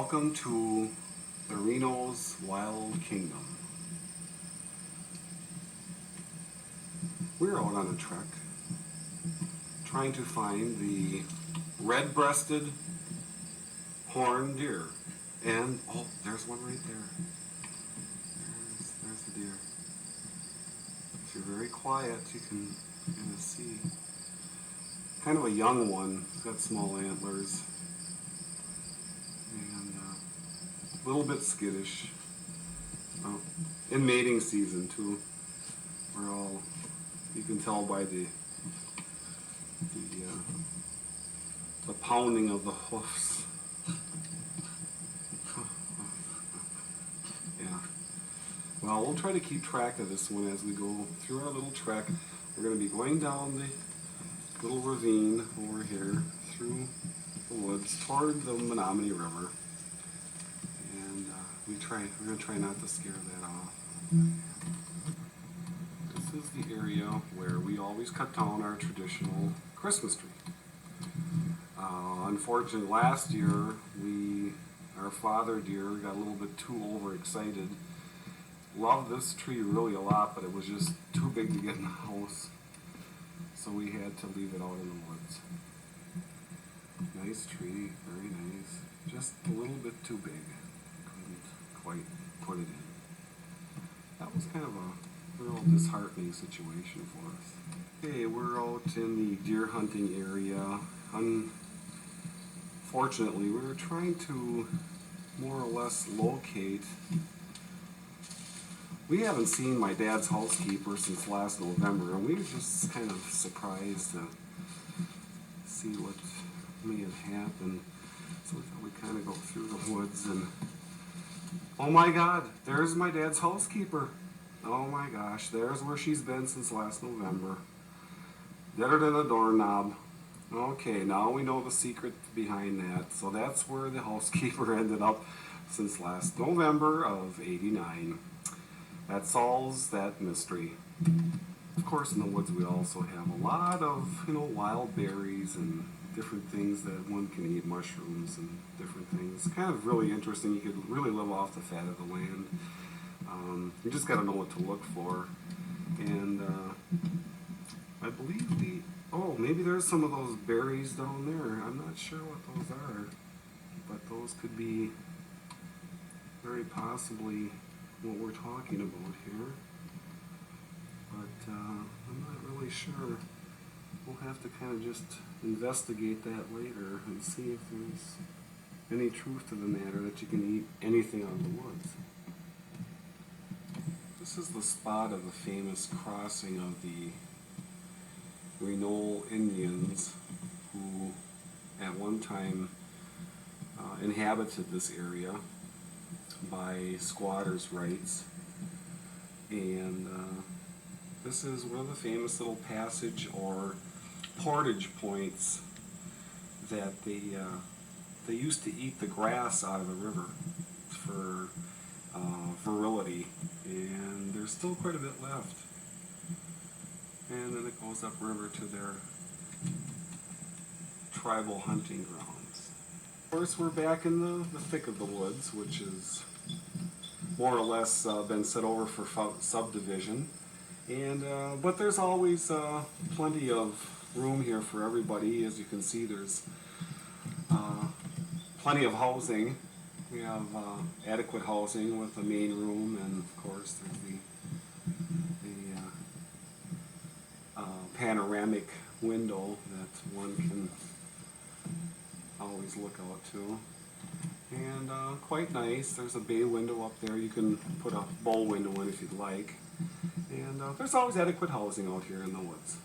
Welcome to the Reno's Wild Kingdom. We're out on a trek trying to find the red-breasted horned deer. And, oh, there's one right there. There's the deer. If you're very quiet, you can kind of see. Kind of a young one. He's got small antlers. And a little bit skittish. In mating season, too. We're all, you can tell by the pounding of the hoofs. Yeah. Well, we'll try to keep track of this one as we go through our little trek. We're going to be going down the little ravine over here through the woods toward the Menominee River. And we're going to try not to scare that off. This is the area where we always cut down our traditional Christmas tree. Unfortunately, last year our father deer got a little bit too overexcited. Loved this tree really a lot, but it was just too big to get in the house, so we had to leave it out in the woods. Nice tree, very nice. Just a little bit too big. Couldn't quite put it in. That was kind of a real disheartening situation for us. Okay, we're out in the deer hunting area. Unfortunately, we were trying to more or less locate. We haven't seen my dad's housekeeper since last November, and we were just kind of surprised to see what may have happened. So we thought we'd kind of go through the woods, and oh my God, there's my dad's housekeeper. Oh my gosh, there's where she's been since last November. Deader than a doorknob. Okay, now we know the secret behind that. So that's where the housekeeper ended up since last November of '89. That solves that mystery. Of course, in the woods we also have a lot of, wild berries and different things that one can eat, mushrooms and different things. It's kind of really interesting. You could really live off the fat of the land. You just got to know what to look for. And I believe maybe there's some of those berries down there. I'm not sure what those are, but those could be very possibly what we're talking about here. But I'm not really sure. We'll have to kind of just investigate that later and see if there's any truth to the matter that you can eat anything out of the woods. This is the spot of the famous crossing of the Reno Indians, who at one time inhabited this area by squatters' rights. And this is one of the famous little passage or portage points that they used to eat the grass out of the river for virility, and there's still quite a bit left. And then it goes upriver to their tribal hunting grounds. Of course, we're back in the thick of the woods, which is more or less been set over for subdivision. And but there's always plenty of room here for everybody. As you can see, there's plenty of housing. We have adequate housing with a main room, and of course there's the panoramic window that one can always look out to. And quite nice. There's a bay window up there. You can put a bow window in if you'd like. And there's always adequate housing out here in the woods.